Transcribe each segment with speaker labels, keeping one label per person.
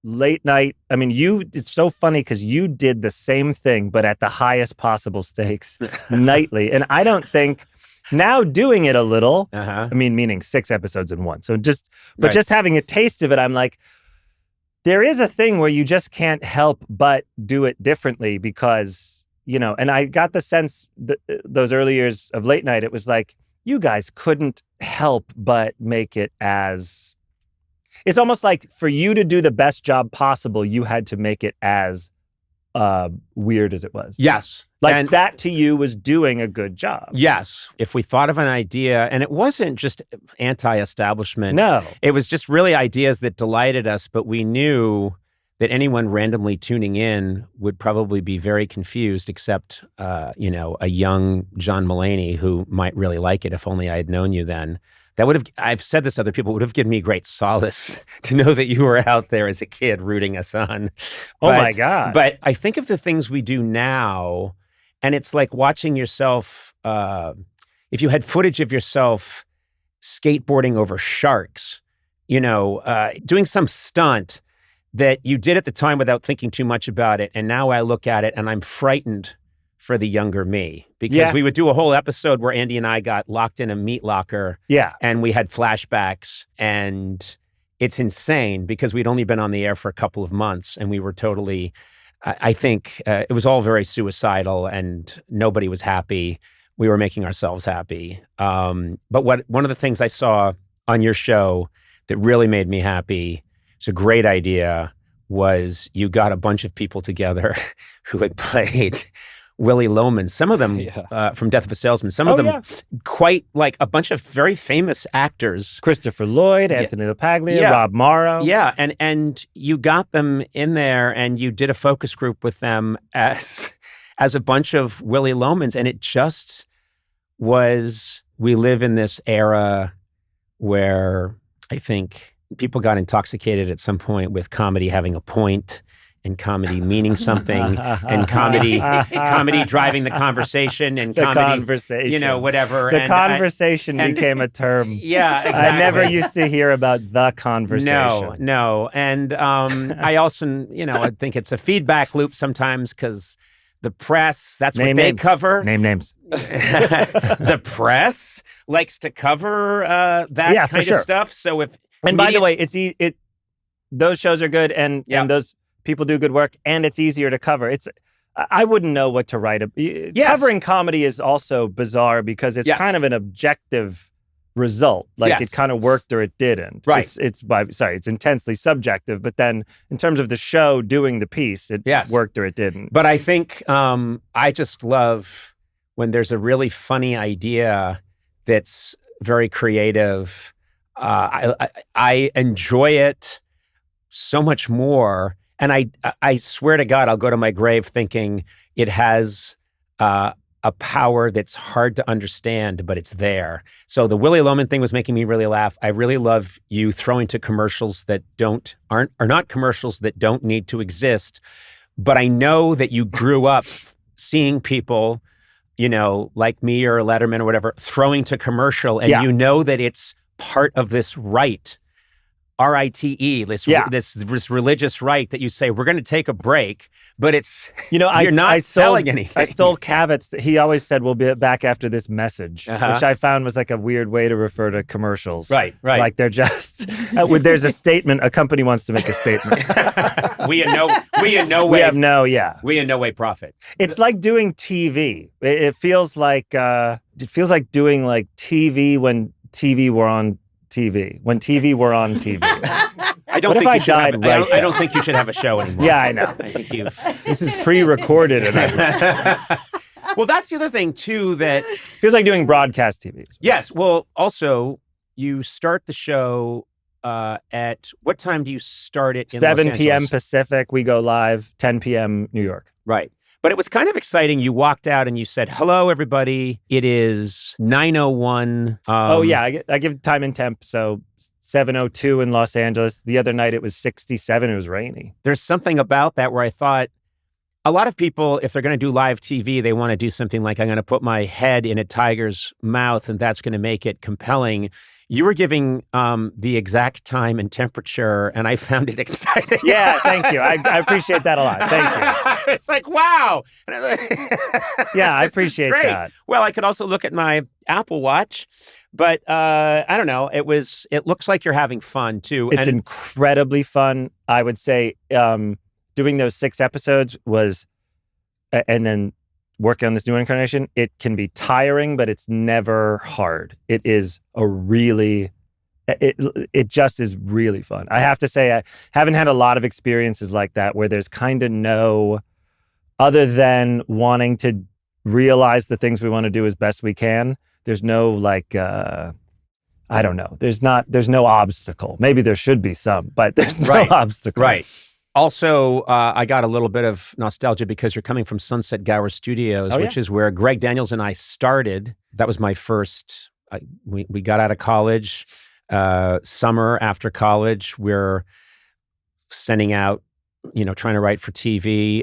Speaker 1: late night. I mean, it's so funny because you did the same thing, but at the highest possible stakes nightly. And I don't think now doing it a little, I mean, meaning 6 episodes in one. So just having a taste of it, I'm like, there is a thing where you just can't help but do it differently because, you know, and I got the sense that those early years of late night, it was like, you guys couldn't help but make it as, it's almost like for you to do the best job possible, you had to make it as weird as it was.
Speaker 2: Yes.
Speaker 1: Like that to you was doing a good job.
Speaker 2: Yes. If we thought of an idea, and it wasn't just anti-establishment.
Speaker 1: No.
Speaker 2: It was just really ideas that delighted us, but we knew that anyone randomly tuning in would probably be very confused, except, you know, a young John Mulaney who might really like it if only I had known you then. That would have, I've said this to other people, would have given me great solace to know that you were out there as a kid rooting us on.
Speaker 1: Oh my God.
Speaker 2: But I think of the things we do now, and it's like watching yourself, if you had footage of yourself skateboarding over sharks, you know, doing some stunt that you did at the time without thinking too much about it. And now I look at it and I'm frightened for the younger me, because we would do a whole episode where Andy and I got locked in a meat locker.
Speaker 1: Yeah.
Speaker 2: And we had flashbacks, and it's insane because we'd only been on the air for a couple of months and we were totally, I think it was all very suicidal and nobody was happy. We were making ourselves happy. But one of the things I saw on your show that really made me happy, it's a great idea, was you got a bunch of people together who had played Willy Loman, some of them from Death of a Salesman, some of them quite like a bunch of very famous actors.
Speaker 1: Christopher Lloyd, Anthony LaPaglia, Rob Morrow.
Speaker 2: Yeah, and you got them in there and you did a focus group with them as a bunch of Willy Lomans, and it just was, we live in this era where I think people got intoxicated at some point with comedy having a point, and comedy meaning something, and comedy driving the conversation, and comedy, you know, whatever.
Speaker 1: The conversation became a term.
Speaker 2: Yeah, exactly.
Speaker 1: I never used to hear about the conversation.
Speaker 2: No. And I also, you know, I think it's a feedback loop sometimes because the press, that's what they cover.
Speaker 1: Name names.
Speaker 2: The press likes to cover that kind of stuff. So if...
Speaker 1: And by the way, those shows are good, and those people do good work, and it's easier to cover. I wouldn't know what to write. Covering comedy is also bizarre because it's kind of an objective result. Like it kind of worked or it didn't.
Speaker 2: Right.
Speaker 1: It's intensely subjective, but then in terms of the show doing the piece, it worked or it didn't.
Speaker 2: But I think I just love when there's a really funny idea that's very creative. I enjoy it so much more. And I swear to God, I'll go to my grave thinking it has a power that's hard to understand, but it's there. So the Willy Loman thing was making me really laugh. I really love you throwing to commercials that are not commercials that don't need to exist. But I know that you grew up seeing people, you know, like me or Letterman or whatever, throwing to commercial, and you know that it's part of this rite. R-I-T-E, this religious rite that you say, we're going to take a break, but it's, you know, you're not selling anything.
Speaker 1: I stole Cavitz. He always said, we'll be back after this message, which I found was like a weird way to refer to commercials.
Speaker 2: Right.
Speaker 1: Like they're just, there's a statement, a company wants to make a statement.
Speaker 2: We in no way profit.
Speaker 1: It's like doing TV. It feels like doing like TV when TV were on TV. When TV were on TV.
Speaker 2: I don't think you should have a show anymore.
Speaker 1: Yeah, I know.
Speaker 2: I think
Speaker 1: this is pre-recorded.
Speaker 2: Well, that's the other thing too, that
Speaker 1: feels like doing broadcast TV.
Speaker 2: Yes. Well, also you start the show at what time do you start it? In
Speaker 1: 7 p.m. Pacific. We go live 10 p.m. New York.
Speaker 2: Right. But it was kind of exciting. You walked out and you said, hello, everybody. It is 9:01.
Speaker 1: I give time and temp. So 7:02 in Los Angeles. The other night it was 67. It was rainy.
Speaker 2: There's something about that where I thought, a lot of people, if they're going to do live TV, they want to do something like, I'm going to put my head in a tiger's mouth and that's going to make it compelling. You were giving the exact time and temperature, and I found it exciting.
Speaker 1: Yeah, thank you. I appreciate that a lot. Thank
Speaker 2: you. It's like, wow.
Speaker 1: Yeah, I appreciate that.
Speaker 2: Well, I could also look at my Apple Watch, but I don't know. It looks like you're having fun, too.
Speaker 1: It's incredibly fun. I would say doing those 6 episodes was, and then working on this new incarnation, it can be tiring, but it's never hard. It is it just is really fun. I have to say, I haven't had a lot of experiences like that where there's kind of no, other than wanting to realize the things we want to do as best we can, there's no like, I don't know. There's no obstacle. Maybe there should be some, but there's no obstacle.
Speaker 2: Right. Also, I got a little bit of nostalgia because you're coming from Sunset Gower Studios, which is where Greg Daniels and I started. That was my first, we got out of college, summer after college, we're sending out, trying to write for TV.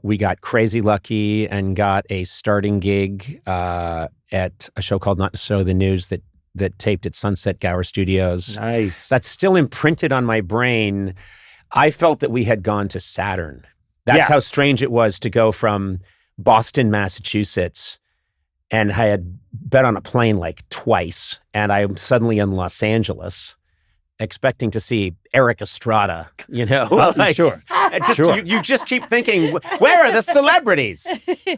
Speaker 2: We got crazy lucky and got a starting gig at a show called Not Necessarily the News that taped at Sunset Gower Studios.
Speaker 1: Nice.
Speaker 2: That's still imprinted on my brain. I felt that we had gone to Saturn. That's how strange it was to go from Boston, Massachusetts, and I had been on a plane like twice, and I'm suddenly in Los Angeles, expecting to see Eric Estrada,
Speaker 1: Well, sure.
Speaker 2: You just keep thinking, where are the celebrities?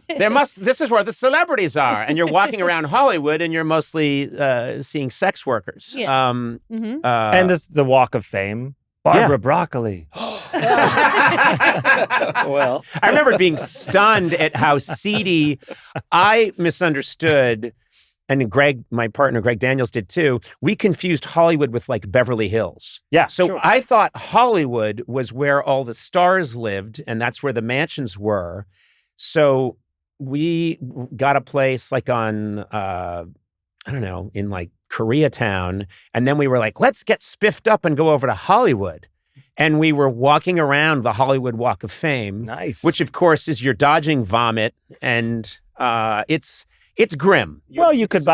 Speaker 2: This is where the celebrities are. And you're walking around Hollywood and you're mostly seeing sex workers.
Speaker 1: Yeah. And the Walk of Fame. Barbara Broccoli.
Speaker 2: Well, I remember being stunned at how seedy I misunderstood, and Greg, my partner, Greg Daniels did too. We confused Hollywood with like Beverly Hills.
Speaker 1: Yeah.
Speaker 2: So I thought Hollywood was where all the stars lived, and that's where the mansions were. So we got a place like on, I don't know, in like Koreatown. And then we were like, let's get spiffed up and go over to Hollywood. And we were walking around the Hollywood Walk of Fame.
Speaker 1: Nice.
Speaker 2: Which, of course, is you're dodging vomit. And it's grim.
Speaker 1: Well, you could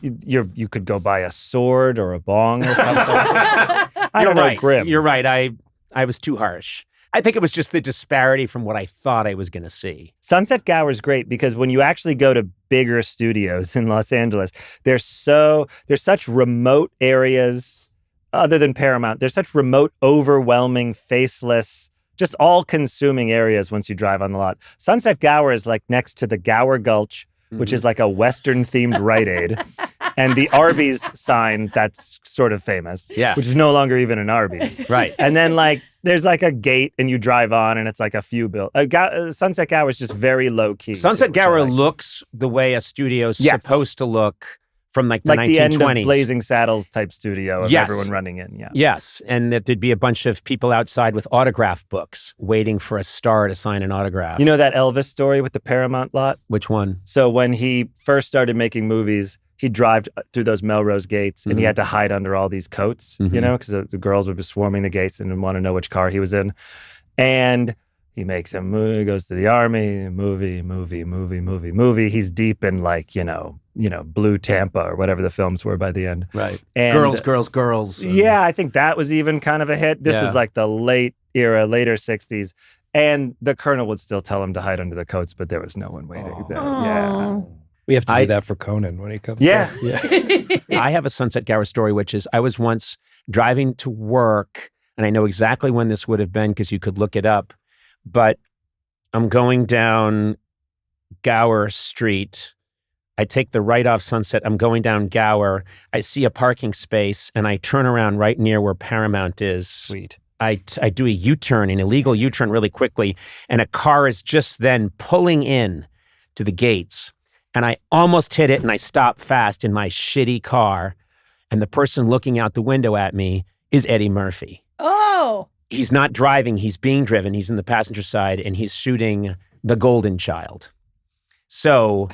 Speaker 1: you could go buy a sword or a bong or something. I don't know, grim.
Speaker 2: You're right. I was too harsh. I think it was just the disparity from what I thought I was going to see.
Speaker 1: Sunset Gower is great because when you actually go to bigger studios in Los Angeles, there's such remote areas other than Paramount. There's such remote, overwhelming, faceless, just all-consuming areas once you drive on the lot. Sunset Gower is like next to the Gower Gulch, which is like a Western-themed Rite Aid, and the Arby's sign that's sort of famous, which is no longer even an Arby's.
Speaker 2: Right.
Speaker 1: And then like there's like a gate and you drive on and it's like a few Sunset Gower is just very low-key.
Speaker 2: Sunset Gower looks the way a studio's supposed to look from like the 1920s.
Speaker 1: The end of Blazing Saddles type studio of everyone running in,
Speaker 2: Yes, and that there'd be a bunch of people outside with autograph books waiting for a star to sign an autograph.
Speaker 1: You know that Elvis story with the Paramount lot?
Speaker 2: Which one?
Speaker 1: So when he first started making movies, he'd drive through those Melrose gates and he had to hide under all these coats, because the girls would be swarming the gates and didn't want to know which car he was in. And he makes a movie, goes to the army, movie. He's deep in like, Blue Tampa or whatever the films were by the end.
Speaker 2: Right.
Speaker 1: And,
Speaker 2: Girls.
Speaker 1: Yeah, I think that was even kind of a hit. This is like the later 60s. And the colonel would still tell him to hide under the coats, but there was no one waiting there. Yeah.
Speaker 3: We have to do that for Conan when he comes.
Speaker 1: Yeah.
Speaker 2: I have a Sunset Gower story, which is I was once driving to work, and I know exactly when this would have been because you could look it up, but I'm going down Gower Street. I take the right off Sunset. I'm going down Gower. I see a parking space, and I turn around right near where Paramount is.
Speaker 1: Sweet.
Speaker 2: I do a U-turn, an illegal U-turn really quickly, and a car is just then pulling in to the gates. And I almost hit it, and I stop fast in my shitty car. And the person looking out the window at me is Eddie Murphy.
Speaker 4: Oh.
Speaker 2: He's not driving. He's being driven. He's in the passenger side, and he's shooting The Golden Child. So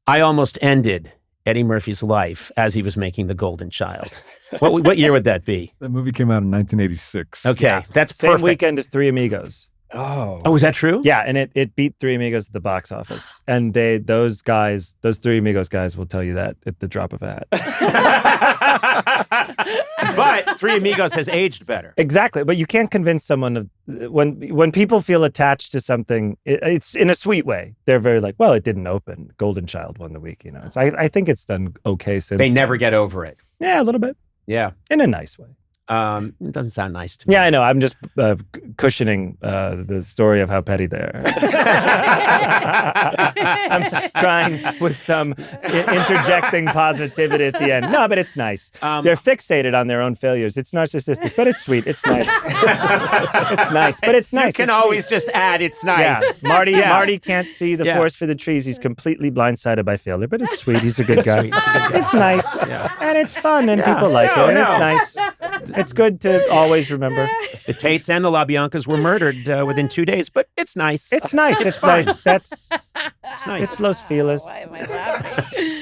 Speaker 2: I almost ended Eddie Murphy's life as he was making The Golden Child. What year would that be?
Speaker 3: That movie came out in 1986.
Speaker 2: Okay, that's
Speaker 1: same
Speaker 2: perfect.
Speaker 1: weekend as Three Amigos.
Speaker 2: Oh, is that true?
Speaker 1: Yeah, and it beat Three Amigos at the box office. And those Three Amigos guys will tell you that at the drop of a
Speaker 2: hat. But Three Amigos has aged better.
Speaker 1: Exactly. But you can't convince someone of when people feel attached to something, it's in a sweet way. They're very like, well, it didn't open. Golden Child won the week, you know. I think it's done okay since
Speaker 2: They never get over it.
Speaker 1: Yeah, a little bit.
Speaker 2: Yeah.
Speaker 1: In a nice way.
Speaker 2: It doesn't sound nice to me.
Speaker 1: Yeah, I know. I'm just cushioning the story of how petty they are. I'm trying with some interjecting positivity at the end. No, but it's nice. They're fixated on their own failures. It's narcissistic, but it's sweet. It's nice. It's nice, but it's nice.
Speaker 2: You can always just add it's nice.
Speaker 1: Yeah. Marty can't see the forest for the trees. He's completely blindsided by failure, but it's sweet. He's a good guy. It's nice. Yeah. And it's fun, and people like it. And it's nice. It's good to always remember.
Speaker 2: The Tates and the LaBiancas were murdered within 2 days, but it's nice.
Speaker 1: It's nice. It's nice. It's nice.
Speaker 2: It's
Speaker 1: It's Los Feliz.
Speaker 4: Why am I laughing?